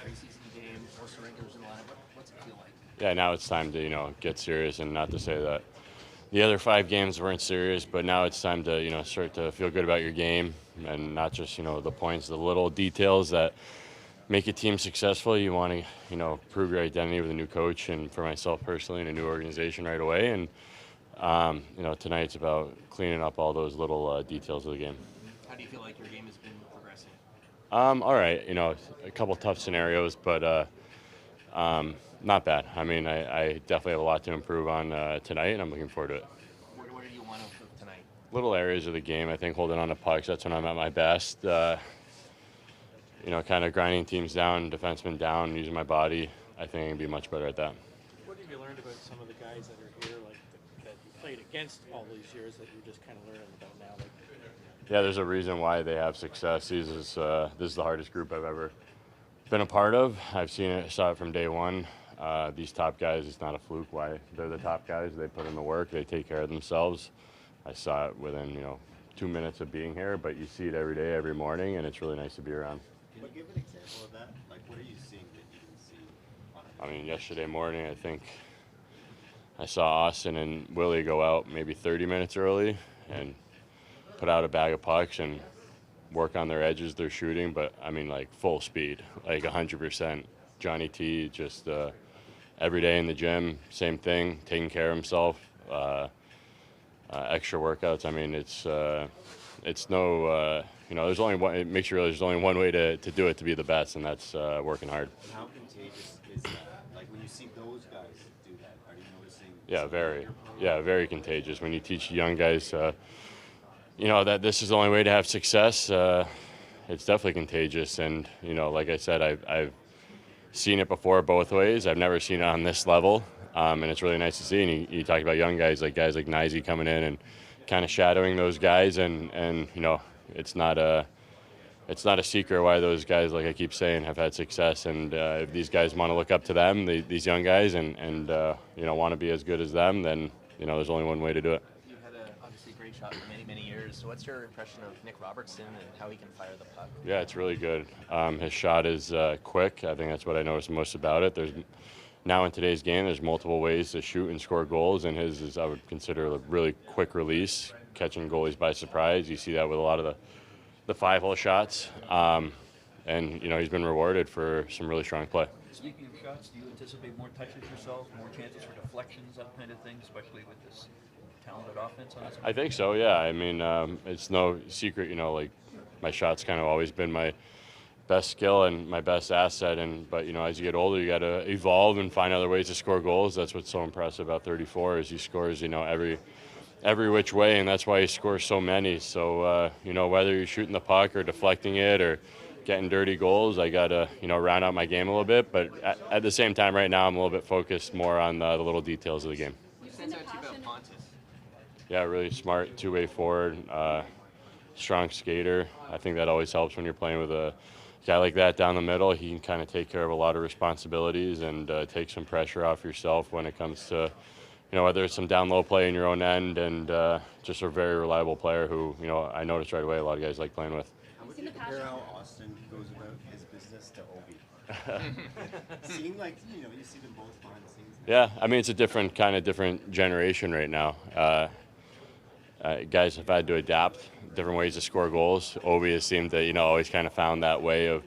preseason game, most of the regulars in the lineup. What's it feel like? Yeah, now it's time to get serious, and not to say that the other 5 games weren't serious, but now it's time to start to feel good about your game, and not just the points, the little details that make a team successful. You want to prove your identity with a new coach, and for myself personally, in a new organization right away. And tonight's about cleaning up all those little details of the game. How do you feel like your game has been progressing? All right, a couple tough scenarios, but not bad. I mean, I definitely have a lot to improve on tonight, and I'm looking forward to it. What do you want of tonight? Little areas of the game, I think, holding on to pucks, that's when I'm at my best. Kind of grinding teams down, defensemen down, using my body. I think I can be much better at that. What have you learned about some of the guys that are here, like that you played against all these years, that you're just kind of learning about now? Like, yeah, there's a reason why they have success. This is the hardest group I've ever been a part of. I've saw it from day one. These top guys, it's not a fluke why they're the top guys. They put in the work. They take care of themselves. I saw it within 2 minutes of being here, but you see it every day, every morning, and it's really nice to be around. Can you give an example of that? Like, what are you seeing that you didn't see on a I mean, yesterday morning, I think I saw Austin and Willie go out maybe 30 minutes early and put out a bag of pucks and work on their edges, their shooting, but I mean, like full speed, like 100%. Johnny T, just every day in the gym, same thing, taking care of himself, extra workouts. I mean, it's no, there's only one, it makes you realize there's only one way to do it, to be the best, and that's working hard. How contagious is that? Like, when you see those guys do that, are you noticing? Yeah, very contagious. When you teach young guys, that this is the only way to have success, it's definitely contagious. And, like I said, I've seen it before both ways. I've never seen it on this level, and it's really nice to see. And you talk about young guys like Nizey coming in and kind of shadowing those guys, and it's not a secret why those guys, like I keep saying, have had success. And if these guys want to look up to them, these young guys, and want to be as good as them, then there's only one way to do it. You've had obviously great shot for many years. So what's your impression of Nick Robertson and how he can fire the puck? Yeah, it's really good. His shot is quick. I think that's what I noticed most about it. Now in today's game, there's multiple ways to shoot and score goals, and his is, I would consider, a really quick release, catching goalies by surprise. You see that with a lot of the 5-hole shots, and he's been rewarded for some really strong play. Speaking of shots, do you anticipate more touches yourself, more chances for deflections, that kind of thing, especially with this talented offense on this? I think so, yeah. I mean, it's no secret, like my shot's kind of always been my best skill and my best asset. But as you get older, you got to evolve and find other ways to score goals. That's what's so impressive about 34 is he scores, every which way, and that's why he scores so many. So, whether you're shooting the puck or deflecting it or getting dirty goals, I got to, round out my game a little bit. But at the same time, right now, I'm a little bit focused more on the little details of the game. What stands out to you about Pontus? Yeah, really smart, two-way forward, strong skater. I think that always helps when you're playing with a guy like that down the middle. He can kind of take care of a lot of responsibilities and take some pressure off yourself when it comes to, whether it's some down-low play in your own end, and just a very reliable player who, I noticed right away a lot of guys like playing with. How would you compare how Austin goes about his business to Obi? Seem like, you see them both behind the scenes. Yeah, I mean, it's a different generation right now. Guys have had to adapt different ways to score goals. Obi has seemed to, always kind of found that way of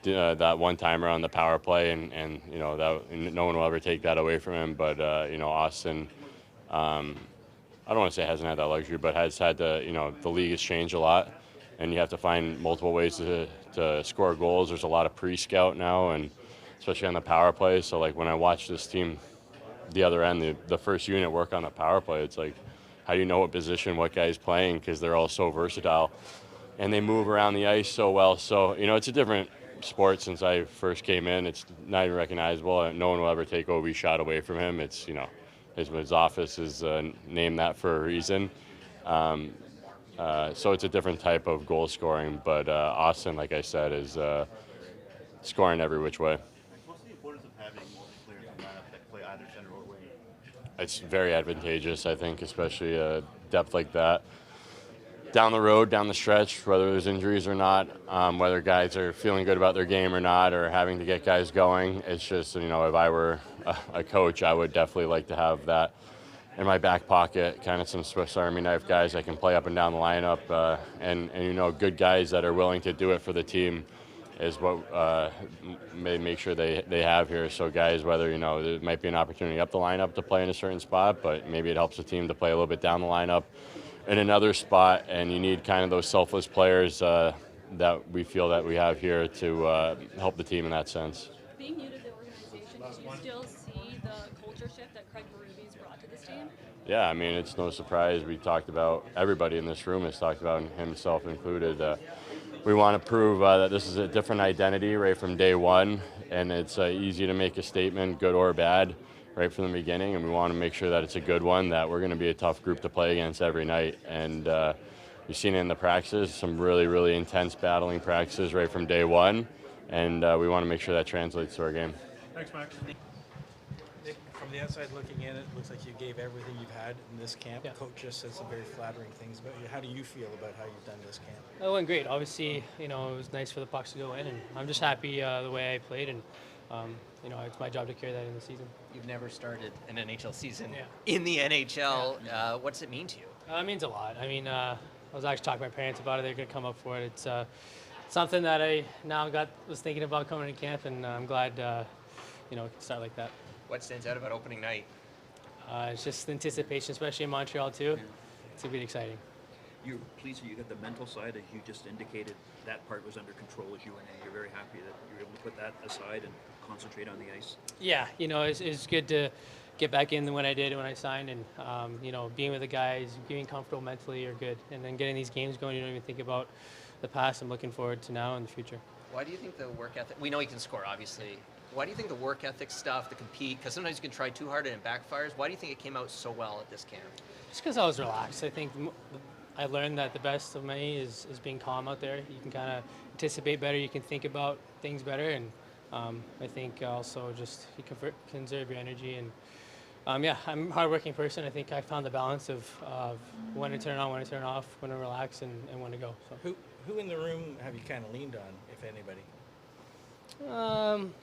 that one-timer on the power play, and that no one will ever take that away from him. But, Austin, I don't want to say hasn't had that luxury, but has had to, the league has changed a lot, and you have to find multiple ways to score goals. There's a lot of pre-scout now, and especially on the power play. So, like, when I watch this team, the other end, the first unit work on the power play, it's like, how do you know what position, what guy's playing? Because they're all so versatile, and they move around the ice so well. So, it's a different sport since I first came in. It's not even recognizable. No one will ever take Obi's shot away from him. It's, his office is named that for a reason. So it's a different type of goal scoring. But Austin, like I said, is scoring every which way. What's the importance of having multiple players in the lineup that play either center or wing? It's very advantageous, I think, especially depth like that. down the road, down the stretch, whether there's injuries or not, whether guys are feeling good about their game or not, or having to get guys going. It's just, if I were a coach, I would definitely like to have that in my back pocket, kind of some Swiss Army knife guys that can play up and down the lineup, and good guys that are willing to do it for the team is what may make sure they have here. So guys, whether there might be an opportunity up the lineup to play in a certain spot, but maybe it helps the team to play a little bit down the lineup in another spot, and you need kind of those selfless players that we feel that we have here to help the team in that sense. Being new to the organization, do you still see the culture shift that Craig Berube's brought to this team? Yeah, it's no surprise. We talked about, everybody in this room has talked about, himself included. We want to prove that this is a different identity right from day one, and it's easy to make a statement, good or bad, right from the beginning, and we want to make sure that it's a good one, that we're going to be a tough group to play against every night. And you've seen it in the practices, some really, really intense battling practices right from day one, and we want to make sure that translates to our game. Thanks, Max. Nick, from the outside looking in, it looks like you gave everything you've had in this camp. Yeah. Coach just said some very flattering things about you. How do you feel about how you've done this camp? It went great. Obviously, it was nice for the Pucks to go in, and I'm just happy the way I played, and it's my job to carry that in the season. You've never started an NHL season Yeah. in the NHL. What does it mean to you? It means a lot. I was actually talking to my parents about it. They're going to come up for it. It's something that I now was thinking about coming to camp, and I'm glad, it can start like that. What stands out about opening night? It's just the anticipation, especially in Montreal too. It's going to be exciting. You're pleased that you got the mental side, as you just indicated, that part was under control as you went in. You're very happy that you were able to put that aside and concentrate on the ice. Yeah, it's good to get back in when I did when I signed, and being with the guys, being comfortable mentally are good, and then getting these games going, you don't even think about the past. I'm looking forward to now and the future. Why do you think the work ethic? We know he can score, obviously. Why do you think the work ethic stuff, the compete, because sometimes you can try too hard and it backfires. Why do you think it came out so well at this camp? Just because I was relaxed. I think I learned that the best of me is being calm out there. You can kind of anticipate better. You can think about things better, and I think also just you conserve your energy. And I'm a hardworking person. I think I found the balance of when to turn on, when to turn off, when to relax, and when to go. So. Who in the room have you kind of leaned on, if anybody?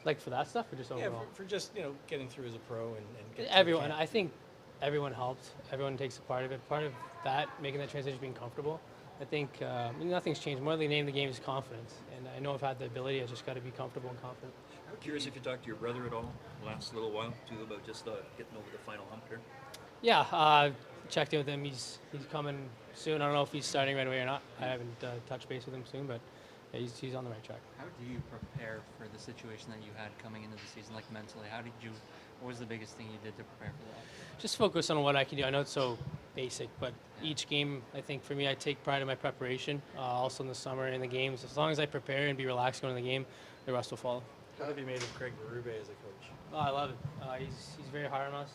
Like for that stuff, or just overall? Yeah, for just getting through as a pro and getting through Everyone. camp. I think everyone helped. Everyone takes a part of it. Part of that, making that transition, being comfortable. I think nothing's changed. More than the name of the game is confidence, and I know I've had the ability. I just got to be comfortable and confident. I'm curious if you talked to your brother at all the last little while, too, about just getting over the final hump here. Yeah, checked in with him. He's coming soon. I don't know if he's starting right away or not. I haven't touched base with him soon, but yeah, he's on the right track. How do you prepare for the situation that you had coming into the season, like mentally? What was the biggest thing you did to prepare for that? Just focus on what I can do. I know it's so basic, but each game, I think for me, I take pride in my preparation. Also in the summer, in the games. As long as I prepare and be relaxed going to the game, the rest will follow. What have you made of Craig Berube as a coach? Oh, I love it. He's very hard on us.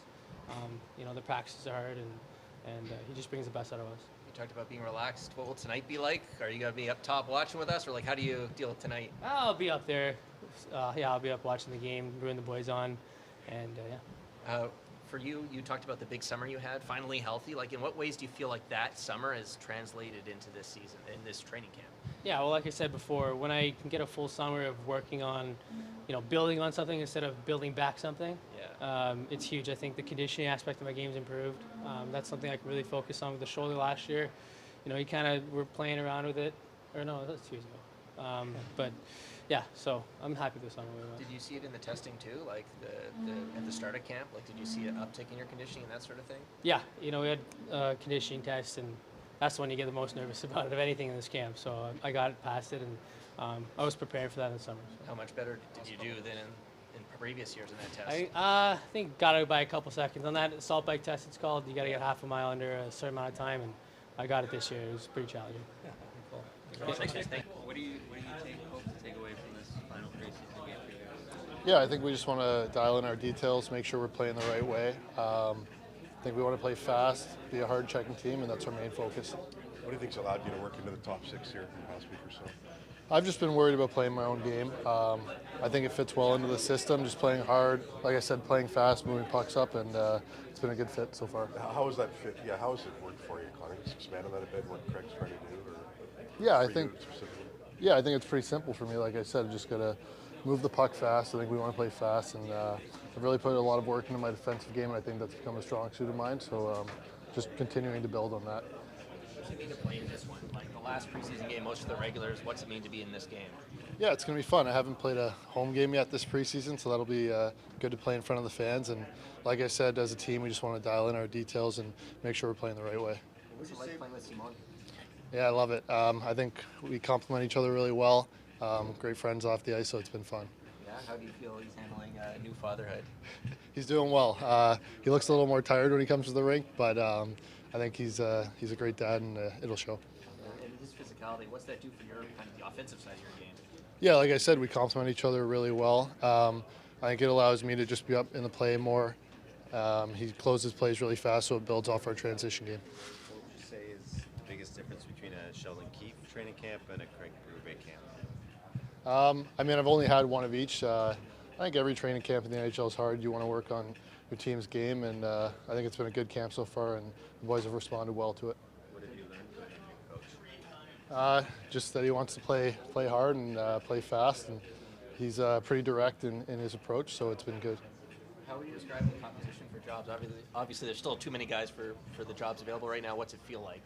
The practices are hard, and he just brings the best out of us. You talked about being relaxed. What will tonight be like? Are you going to be up top watching with us, or how do you deal with tonight? I'll be up there. I'll be up watching the game, rooting the boys on, and For you, you talked about the big summer you had, finally healthy. In what ways do you feel like that summer has translated into this season, in this training camp? Yeah, well, like I said before, when I can get a full summer of working on, building on something instead of building back something, it's huge. I think the conditioning aspect of my game's improved. That's something I can really focus on with the shoulder last year. You kind of were playing around with it, or no, that was 2 years ago. But yeah, so I'm happy this summer. Did you see it in the testing too, at the start of camp? Did you see an uptick in your conditioning and that sort of thing? Yeah, we had conditioning tests, and that's the one you get the most nervous about of anything in this camp. So I got past it, and I was prepared for that in the summer. So. How much better did you do than in previous years in that test? I think got out by a couple seconds. On that salt bike test, it's called, you got to get half a mile under a certain amount of time, and I got it this year. It was pretty challenging. What do you hope to take away from this final preseason game for you guys? Yeah, I think we just want to dial in our details, make sure we're playing the right way. I think we want to play fast, be a hard checking team, and that's our main focus. What do you think's allowed you to work into the top six here in the past week or so? I've just been worried about playing my own game. I think it fits well into the system, just playing hard. Like I said, playing fast, moving pucks up, and it's been a good fit so far. How has that fit? Yeah, how has it worked for you, Conor? Just expand on that a bit, what Craig's trying to do? Or Yeah, I think it's pretty simple for me. Like I said, just got to move the puck fast. I think we want to play fast, and I've really put a lot of work into my defensive game, and I think that's become a strong suit of mine. So just continuing to build on that. What's it mean to play in this one? Like the last preseason game, most of the regulars, what's it mean to be in this game? Yeah, it's going to be fun. I haven't played a home game yet this preseason, so that'll be good to play in front of the fans. And like I said, as a team, we just want to dial in our details and make sure we're playing the right way. What was it like playing with Simone? Yeah, I love it. I think we complement each other really well. Great friends off the ice, so it's been fun. Yeah, how do you feel he's handling new fatherhood? He's doing well. He looks a little more tired when he comes to the rink, but I think he's a great dad, and it'll show. And his physicality, what's that do for your kind of the offensive side of your game? Yeah, like I said, we complement each other really well. I think it allows me to just be up in the play more. He closes plays really fast, so it builds off our transition game. What would you say is the biggest difference between a Sheldon Keefe training camp and a Craig Berube camp? I mean, I've only had one of each. I think every training camp in the NHL is hard. You want to work on your team's game, and I think it's been a good camp so far, and the boys have responded well to it. What have you learned from your coach? Just that he wants to play hard and play fast, and he's pretty direct in his approach, so it's been good. How would you describe the competition for jobs? Obviously, there's still too many guys for the jobs available right now. What's it feel like?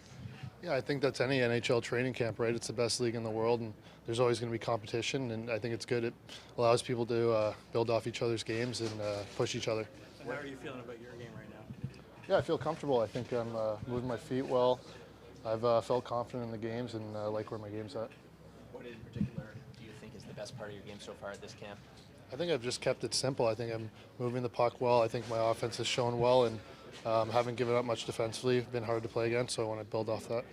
Yeah, I think that's any NHL training camp, right? It's the best league in the world, and there's always going to be competition, and I think it's good. It allows people to build off each other's games and push each other. And how are you feeling about your game right now? Yeah, I feel comfortable. I think I'm moving my feet well. I've felt confident in the games and like where my game's at. What in particular do you think is the best part of your game so far at this camp? I think I've just kept it simple. I think I'm moving the puck well. I think my offense has shown well, and haven't given up much defensively. Been hard to play against, so I want to build off that.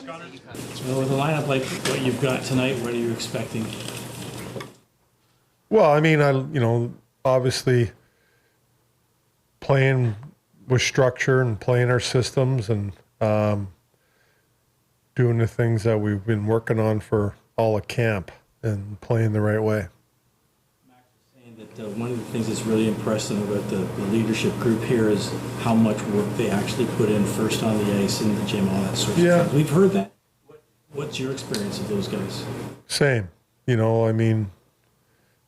Well, with a lineup like what you've got tonight, what are you expecting? Well, I mean, obviously playing with structure and playing our systems and doing the things that we've been working on for all of camp and playing the right way. That one of the things that's really impressed them about the leadership group here is how much work they actually put in first on the ice, in the gym, all that sort of stuff. We've heard that. What's your experience of those guys? Same. I mean,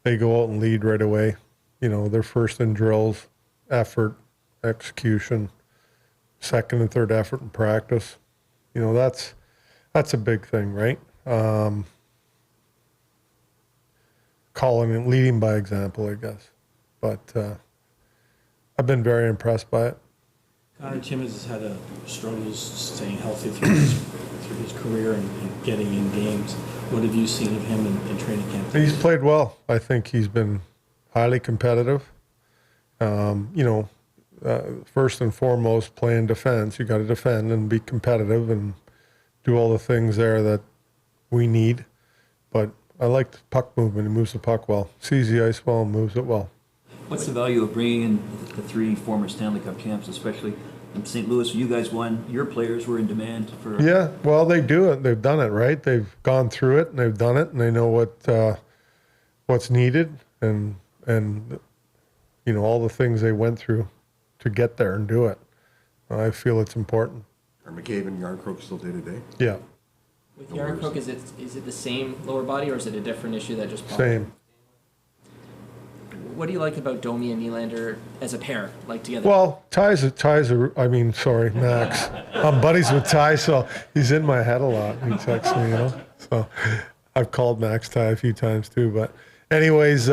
they go out and lead right away. They're first in drills, effort, execution, second and third effort in practice. That's a big thing, right? Calling and leading by example, I guess. But I've been very impressed by it. Conor Timmins has had struggles staying healthy through his career and getting in games. What have you seen of him in training camp? He's played well. I think he's been highly competitive. First and foremost, playing defense. You got to defend and be competitive and do all the things there that we need. But I like the puck movement. He moves the puck well. Sees the ice well and moves it well. What's the value of bringing in the three former Stanley Cup champs, especially in St. Louis? You guys won. Your players were in demand for. Yeah, well, they do it. They've done it, right? They've gone through it and they've done it, and they know what's needed and all the things they went through to get there and do it. I feel it's important. Are McCabe and Yarncroke still day to day? Yeah. With Yarncroke, is it the same lower body or is it a different issue that just popped? Same. What do you like about Domi and Nylander as a pair, like together? Well, Max. I'm buddies with Ty, so he's in my head a lot. He texts me, So I've called Max Ty a few times too. But anyways,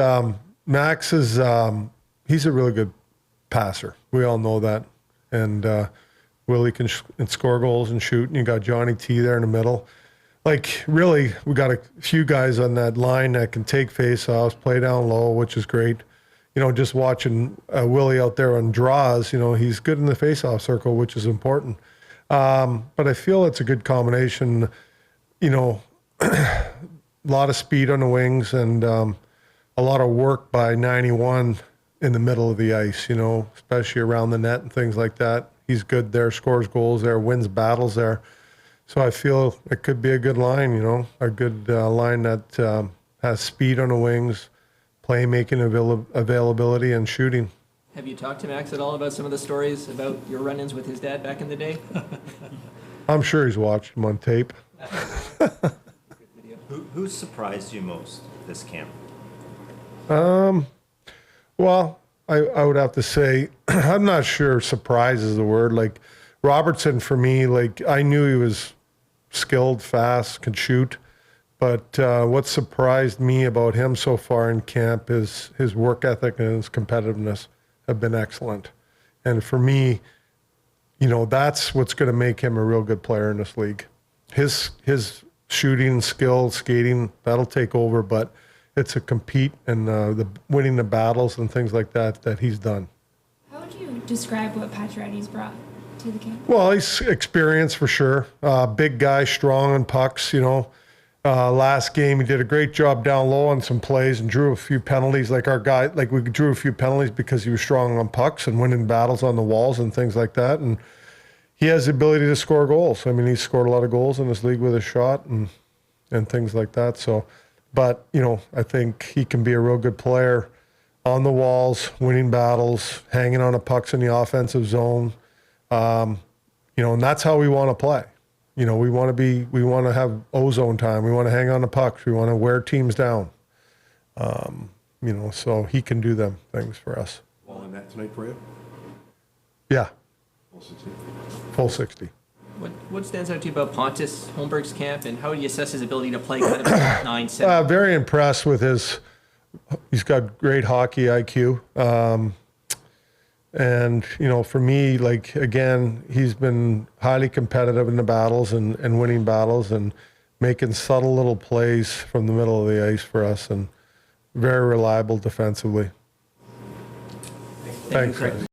Max is he's a really good passer. We all know that. And Willie can score goals and shoot. And you got Johnny T there in the middle. Like, really, we got a few guys on that line that can take face-offs, play down low, which is great. Just watching Willie out there on draws, he's good in the face-off circle, which is important. But I feel it's a good combination, a lot of speed on the wings and a lot of work by 91 in the middle of the ice, especially around the net and things like that. He's good there, scores goals there, wins battles there. So I feel it could be a good line, you know, a good line that has speed on the wings, playmaking availability, and shooting. Have you talked to Max at all about some of the stories about your run-ins with his dad back in the day? I'm sure he's watched them on tape. Who surprised you most this camp? Well, I would have to say, I'm not sure surprise is the word. Like Robertson, for me, like I knew he was skilled, fast, could shoot. But what surprised me about him so far in camp is his work ethic and his competitiveness have been excellent. And for me, you know, that's what's going to make him a real good player in this league. His shooting, skill, skating, that'll take over, but it's a compete and the winning the battles and things like that that he's done. How would you describe what Pacioretty's brought to the camp? Well, he's experienced for sure. Big guy, strong on pucks, you know. Last game, he did a great job down low on some plays and drew a few penalties. Like our guy, like we drew a few penalties because he was strong on pucks and winning battles on the walls and things like that. And he has the ability to score goals. I mean, he's scored a lot of goals in this league with a shot and things like that. So, but, you know, I think he can be a real good player on the walls, winning battles, hanging on the pucks in the offensive zone. You know, and that's how we want to play. You know, we want to have ozone time. We want to hang on the pucks. We want to wear teams down. You know, so he can do them things for us. All in that tonight for you? Yeah. Full 60. Full 60. What stands out to you about Pontus Holmberg's camp, and how do you assess his ability to play kind of 9-7? Very impressed with he's got great hockey IQ. And, you know, for me, like, again, he's been highly competitive in the battles and winning battles and making subtle little plays from the middle of the ice for us and very reliable defensively. Thank you, Craig.